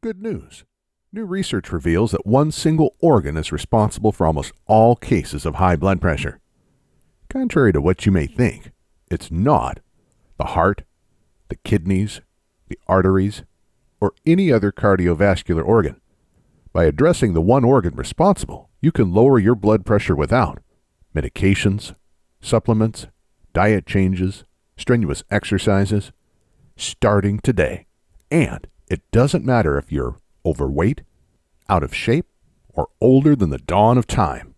Good news. New research reveals that one single organ is responsible for almost all cases of high blood pressure. Contrary to what you may think, it's not the heart, the kidneys, the arteries, or any other cardiovascular organ. By addressing the one organ responsible, you can lower your blood pressure without medications, supplements, diet changes, strenuous exercises, starting today. And it doesn't matter if you're overweight, out of shape, or older than the dawn of time.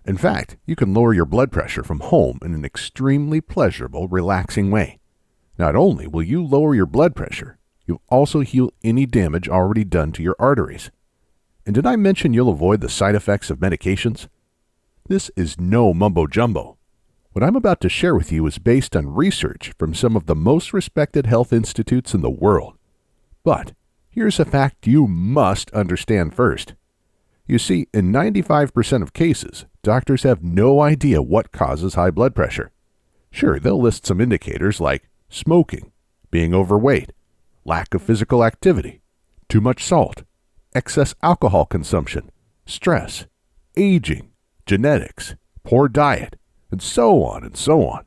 In fact, you can lower your blood pressure from home in an extremely pleasurable, relaxing way. Not only will you lower your blood pressure, you'll also heal any damage already done to your arteries. And did I mention you'll avoid the side effects of medications? This is no mumbo-jumbo. What I'm about to share with you is based on research from some of the most respected health institutes in the world. But here's a fact you must understand first. You see, in 95% of cases, doctors have no idea what causes high blood pressure. Sure, they'll list some indicators like smoking, being overweight, lack of physical activity, too much salt, excess alcohol consumption, stress, aging, genetics, poor diet, and so on and so on.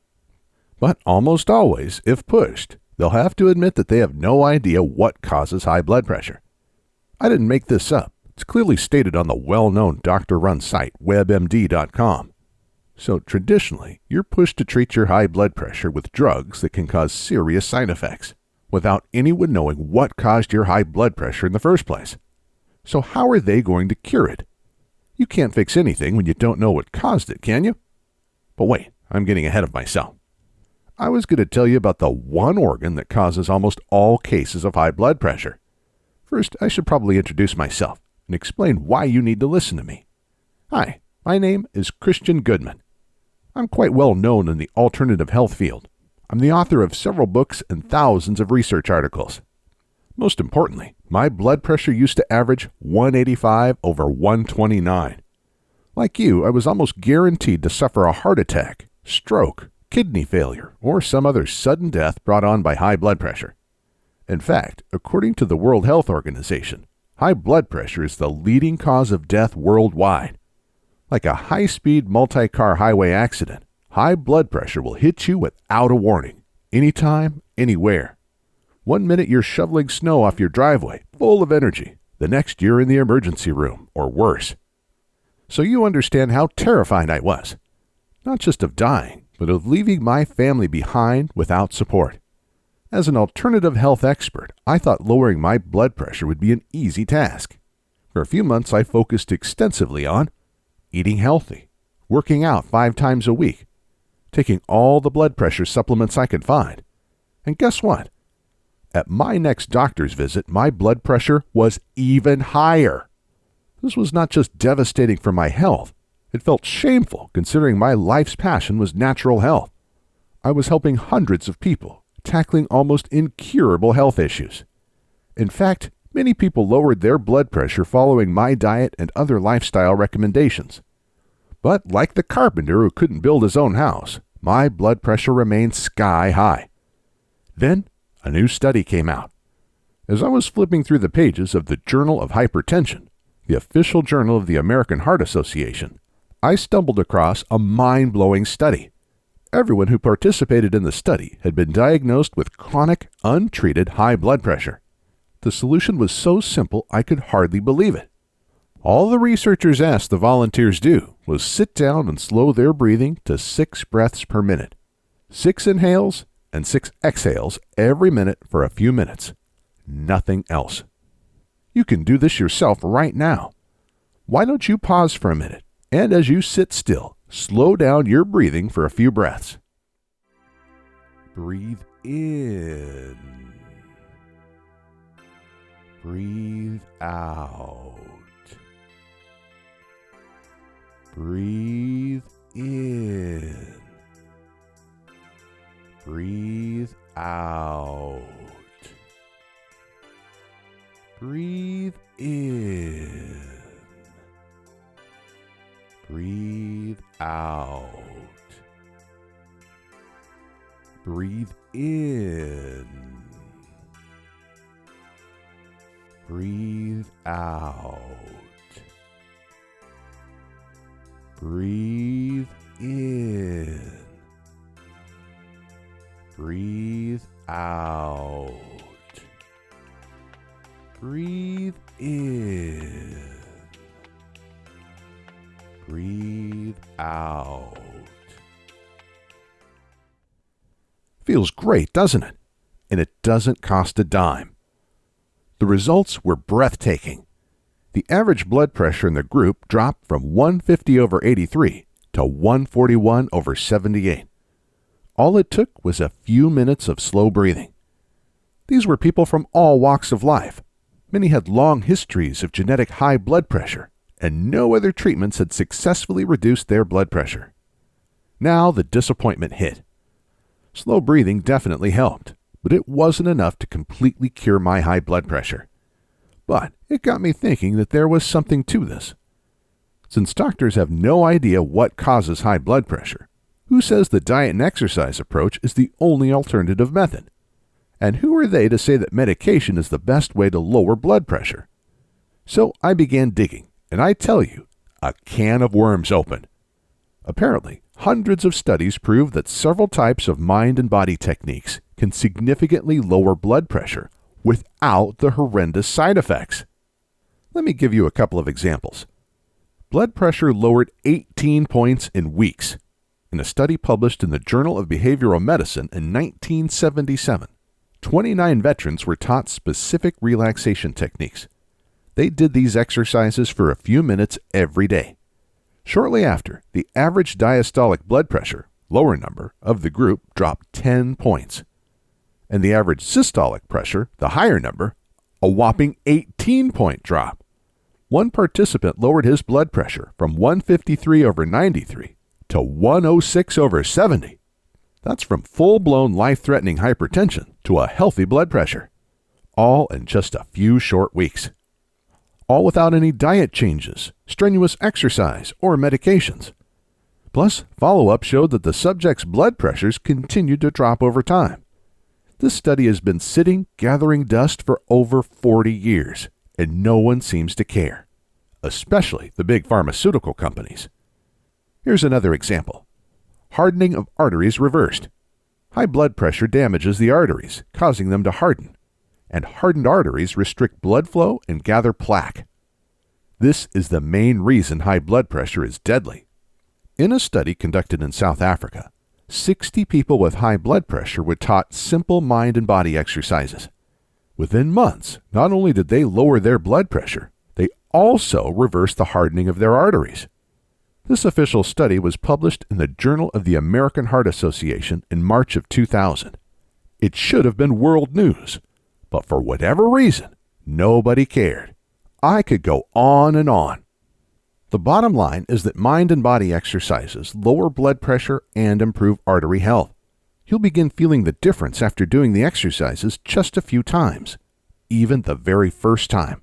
But almost always, if pushed, they'll have to admit that they have no idea what causes high blood pressure. I didn't make this up. It's clearly stated on the well-known doctor-run site WebMD.com. So traditionally, you're pushed to treat your high blood pressure with drugs that can cause serious side effects, without anyone knowing what caused your high blood pressure in the first place. So how are they going to cure it? You can't fix anything when you don't know what caused it, can you? But wait, I'm getting ahead of myself. I was going to tell you about the one organ that causes almost all cases of high blood pressure. First, I should probably introduce myself and explain why you need to listen to me. Hi, my name is Christian Goodman. I'm quite well known in the alternative health field. I'm the author of several books and thousands of research articles. Most importantly, my blood pressure used to average 185 over 129. Like you, I was almost guaranteed to suffer a heart attack, stroke, kidney failure, or some other sudden death brought on by high blood pressure. In fact, according to the World Health Organization, high blood pressure is the leading cause of death worldwide. Like a high-speed multi-car highway accident, high blood pressure will hit you without a warning, anytime, anywhere. 1 minute you're shoveling snow off your driveway, full of energy. The next you're in the emergency room, or worse. So you understand how terrified I was. Not just of dying, but of leaving my family behind without support. As an alternative health expert, I thought lowering my blood pressure would be an easy task. For a few months, I focused extensively on eating healthy, working out 5 times a week, taking all the blood pressure supplements I could find. And guess what? At my next doctor's visit, my blood pressure was even higher. This was not just devastating for my health. It felt shameful considering my life's passion was natural health. I was helping hundreds of people, tackling almost incurable health issues. In fact, many people lowered their blood pressure following my diet and other lifestyle recommendations. But like the carpenter who couldn't build his own house, my blood pressure remained sky high. Then, a new study came out. As I was flipping through the pages of the Journal of Hypertension, the official journal of the American Heart Association, I stumbled across a mind-blowing study. Everyone who participated in the study had been diagnosed with chronic, untreated high blood pressure. The solution was so simple I could hardly believe it. All the researchers asked the volunteers do was sit down and slow their breathing to 6 breaths per minute. 6 inhales and 6 exhales every minute for a few minutes. Nothing else. You can do this yourself right now. Why don't you pause for a minute, and as you sit still, slow down your breathing for a few breaths. Breathe in. Breathe out. Breathe in. Breathe out. Breathe in. Breathe out. Breathe in. Breathe out. Breathe in. Breathe out. Breathe in. Breathe out. Feels great, doesn't it? And it doesn't cost a dime. The results were breathtaking. The average blood pressure in the group dropped from 150/83 to 141/78. All it took was a few minutes of slow breathing. These were people from all walks of life. Many had long histories of genetic high blood pressure, and no other treatments had successfully reduced their blood pressure. Now the disappointment hit. Slow breathing definitely helped, but it wasn't enough to completely cure my high blood pressure. But it got me thinking that there was something to this. Since doctors have no idea what causes high blood pressure, who says the diet and exercise approach is the only alternative method? And who are they to say that medication is the best way to lower blood pressure? So I began digging, and I tell you, a can of worms opened. Apparently, hundreds of studies prove that several types of mind and body techniques can significantly lower blood pressure without the horrendous side effects. Let me give you a couple of examples. Blood pressure lowered 18 points in weeks. In a study published in the Journal of Behavioral Medicine in 1977, 29 veterans were taught specific relaxation techniques. They did these exercises for a few minutes every day. Shortly after, the average diastolic blood pressure, lower number, of the group dropped 10 points. And the average systolic pressure, the higher number, a whopping 18-point drop. One participant lowered his blood pressure from 153/93 to 106/70. That's from full-blown life-threatening hypertension to a healthy blood pressure. All in just a few short weeks. All without any diet changes, strenuous exercise, or medications. Plus, follow-up showed that the subject's blood pressures continued to drop over time. This study has been sitting, gathering dust for over 40 years, and no one seems to care, especially the big pharmaceutical companies. Here's another example. Hardening of arteries reversed. High blood pressure damages the arteries, causing them to harden, and hardened arteries restrict blood flow and gather plaque. This is the main reason high blood pressure is deadly. In a study conducted in South Africa, 60 people with high blood pressure were taught simple mind and body exercises. Within months, not only did they lower their blood pressure, they also reversed the hardening of their arteries. This official study was published in the Journal of the American Heart Association in March of 2000. It should have been world news, but for whatever reason, nobody cared. I could go on and on. The bottom line is that mind and body exercises lower blood pressure and improve artery health. You'll begin feeling the difference after doing the exercises just a few times, even the very first time.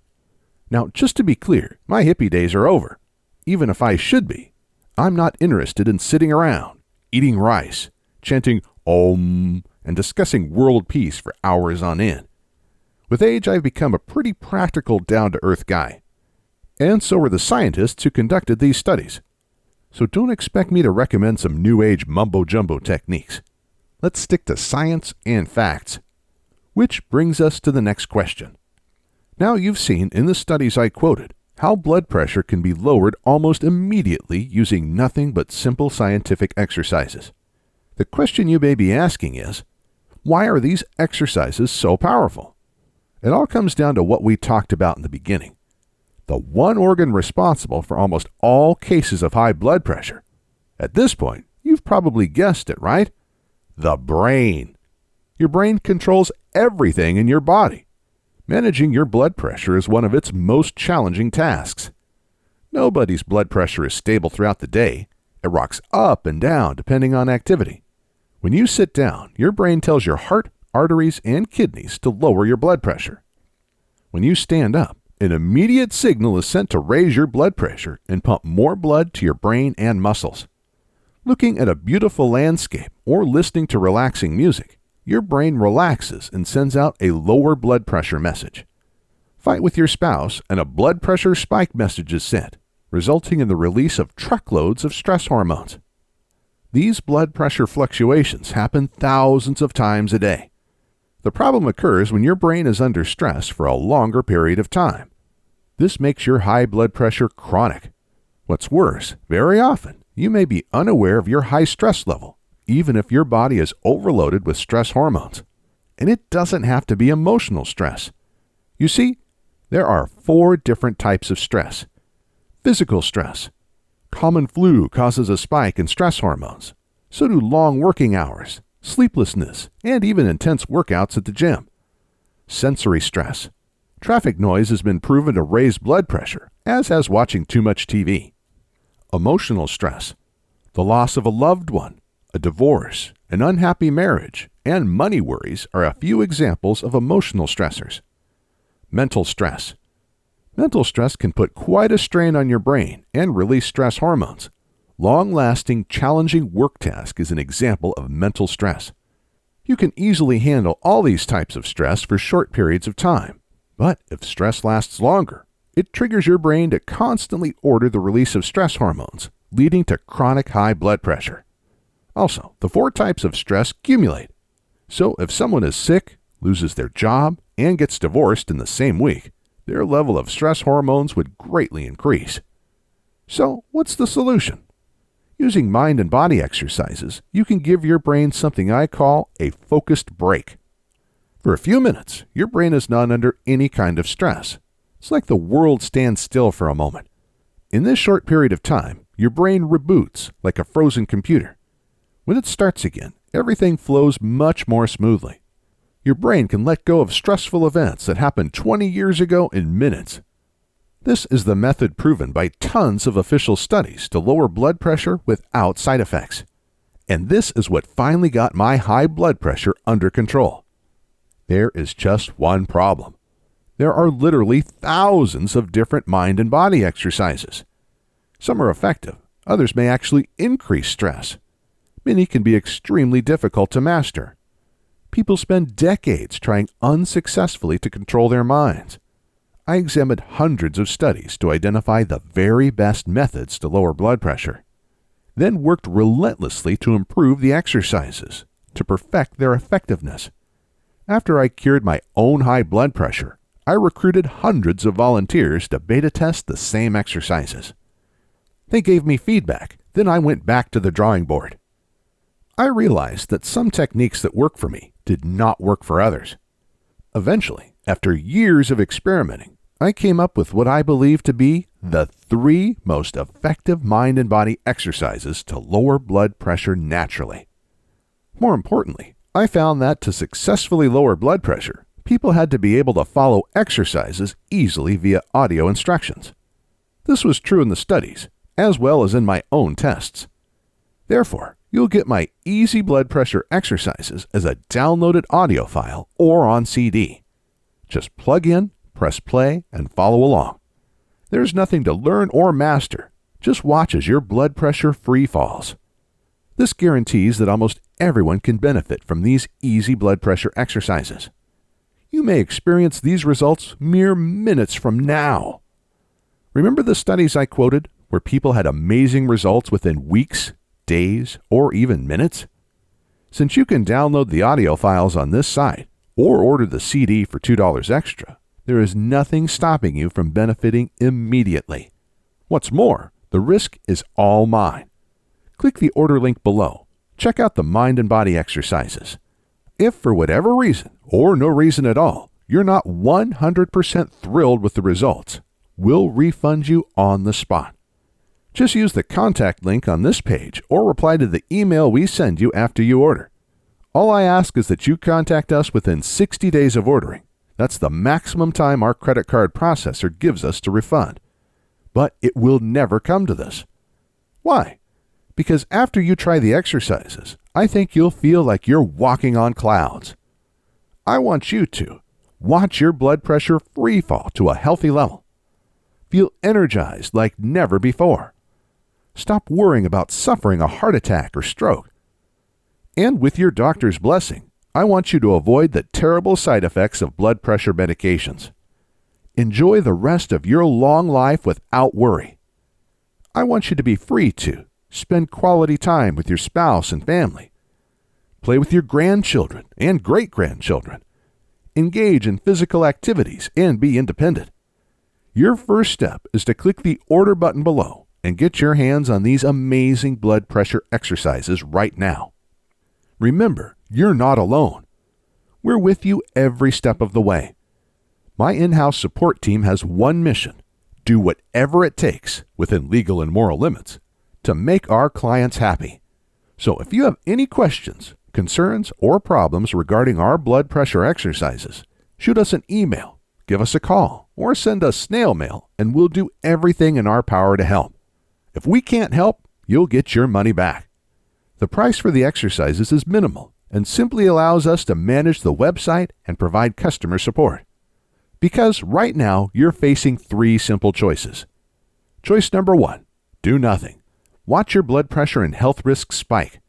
Now, just to be clear, my hippie days are over. Even if I should be, I'm not interested in sitting around, eating rice, chanting Om, and discussing world peace for hours on end. With age, I've become a pretty practical, down-to-earth guy. And so are the scientists who conducted these studies. So don't expect me to recommend some new age mumbo-jumbo techniques. Let's stick to science and facts. Which brings us to the next question. Now you've seen in the studies I quoted how blood pressure can be lowered almost immediately using nothing but simple scientific exercises. The question you may be asking is, why are these exercises so powerful? It all comes down to what we talked about in the beginning. The one organ responsible for almost all cases of high blood pressure. At this point, you've probably guessed it, right? The brain. Your brain controls everything in your body. Managing your blood pressure is one of its most challenging tasks. Nobody's blood pressure is stable throughout the day. It rocks up and down depending on activity. When you sit down, your brain tells your heart, arteries, and kidneys to lower your blood pressure. When you stand up, an immediate signal is sent to raise your blood pressure and pump more blood to your brain and muscles. Looking at a beautiful landscape or listening to relaxing music, your brain relaxes and sends out a lower blood pressure message. Fight with your spouse and a blood pressure spike message is sent, resulting in the release of truckloads of stress hormones. These blood pressure fluctuations happen thousands of times a day. The problem occurs when your brain is under stress for a longer period of time. This makes your high blood pressure chronic. What's worse, very often, you may be unaware of your high stress level, even if your body is overloaded with stress hormones. And it doesn't have to be emotional stress. You see, there are 4 different types of stress. Physical stress. Common flu causes a spike in stress hormones. So do long working hours, sleeplessness, and even intense workouts at the gym. Sensory stress. Traffic noise has been proven to raise blood pressure, as has watching too much TV. Emotional stress. The loss of a loved one, a divorce, an unhappy marriage, and money worries are a few examples of emotional stressors. Mental stress. Mental stress can put quite a strain on your brain and release stress hormones. Long-lasting, challenging work task is an example of mental stress. You can easily handle all these types of stress for short periods of time, but if stress lasts longer, it triggers your brain to constantly order the release of stress hormones, leading to chronic high blood pressure. Also, the 4 types of stress accumulate. So if someone is sick, loses their job, and gets divorced in the same week, their level of stress hormones would greatly increase. So, what's the solution? Using mind and body exercises, you can give your brain something I call a focused break. For a few minutes, your brain is not under any kind of stress. It's like the world stands still for a moment. In this short period of time, your brain reboots like a frozen computer. When it starts again, everything flows much more smoothly. Your brain can let go of stressful events that happened 20 years ago in minutes. This is the method proven by tons of official studies to lower blood pressure without side effects. And this is what finally got my high blood pressure under control. There is just one problem. There are literally thousands of different mind and body exercises. Some are effective, others may actually increase stress. Many can be extremely difficult to master. People spend decades trying unsuccessfully to control their minds. I examined hundreds of studies to identify the very best methods to lower blood pressure, then worked relentlessly to improve the exercises, to perfect their effectiveness. After I cured my own high blood pressure, I recruited hundreds of volunteers to beta test the same exercises. They gave me feedback, then I went back to the drawing board. I realized that some techniques that work for me did not work for others. Eventually, after years of experimenting, I came up with what I believe to be the 3 most effective mind and body exercises to lower blood pressure naturally. More importantly, I found that to successfully lower blood pressure, people had to be able to follow exercises easily via audio instructions. This was true in the studies, as well as in my own tests. Therefore, you'll get my easy blood pressure exercises as a downloaded audio file or on CD. Just plug in, press play, and follow along. There's nothing to learn or master. Just watch as your blood pressure free falls. This guarantees that almost everyone can benefit from these easy blood pressure exercises. You may experience these results mere minutes from now. Remember the studies I quoted where people had amazing results within weeks, days, or even minutes? Since you can download the audio files on this site or order the CD for $2 extra, there is nothing stopping you from benefiting immediately. What's more, the risk is all mine. Click the order link below. Check out the mind and body exercises. If for whatever reason, or no reason at all, you're not 100% thrilled with the results, we'll refund you on the spot. Just use the contact link on this page or reply to the email we send you after you order. All I ask is that you contact us within 60 days of ordering. That's the maximum time our credit card processor gives us to refund. But it will never come to this. Why? Because after you try the exercises, I think you'll feel like you're walking on clouds. I want you to watch your blood pressure free fall to a healthy level. Feel energized like never before. Stop worrying about suffering a heart attack or stroke. And with your doctor's blessing, I want you to avoid the terrible side effects of blood pressure medications. Enjoy the rest of your long life without worry. I want you to be free to spend quality time with your spouse and family. Play with your grandchildren and great-grandchildren. Engage in physical activities and be independent. Your first step is to click the order button below and get your hands on these amazing blood pressure exercises right now. Remember, you're not alone. We're with you every step of the way. My in-house support team has one mission: do whatever it takes, within legal and moral limits, to make our clients happy. So if you have any questions, concerns, or problems regarding our blood pressure exercises, shoot us an email, give us a call, or send us snail mail, and we'll do everything in our power to help. If we can't help, you'll get your money back. The price for the exercises is minimal and simply allows us to manage the website and provide customer support. Because right now, you're facing 3 simple choices. Choice number 1, do nothing. Watch your blood pressure and health risks spike.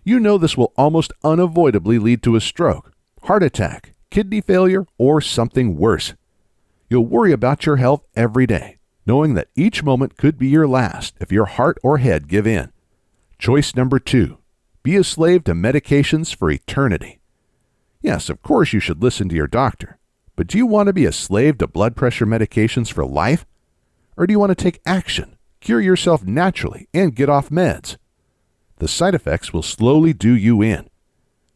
You know this will almost unavoidably lead to a stroke, heart attack, kidney failure, or something worse. You'll worry about your health every day, knowing that each moment could be your last if your heart or head give in. Choice number 2, be a slave to medications for eternity. Yes, of course you should listen to your doctor. But do you want to be a slave to blood pressure medications for life? Or do you want to take action, cure yourself naturally, and get off meds? The side effects will slowly do you in.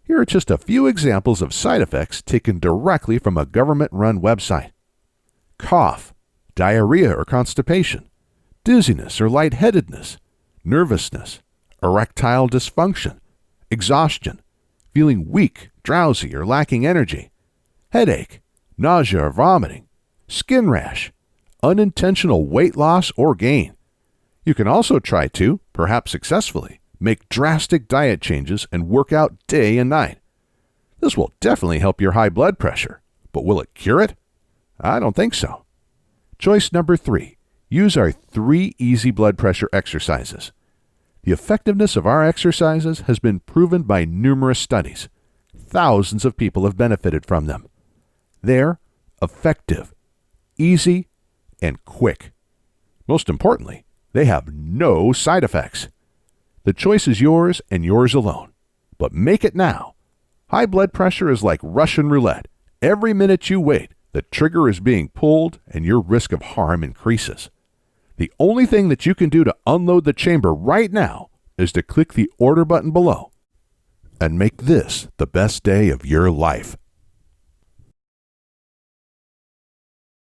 Here are just a few examples of side effects taken directly from a government-run website. Cough, diarrhea or constipation, dizziness or lightheadedness, nervousness, erectile dysfunction, exhaustion, feeling weak, drowsy, or lacking energy, headache, nausea or vomiting, skin rash, unintentional weight loss or gain. You can also try to, perhaps successfully, make drastic diet changes and work out day and night. This will definitely help your high blood pressure, but will it cure it? I don't think so. Choice number 3, use our 3 easy blood pressure exercises. The effectiveness of our exercises has been proven by numerous studies. Thousands of people have benefited from them. They're effective, easy, and quick. Most importantly, they have no side effects. The choice is yours and yours alone. But make it now. High blood pressure is like Russian roulette. Every minute you wait, the trigger is being pulled and your risk of harm increases. The only thing that you can do to unload the chamber right now is to click the order button below and make this the best day of your life.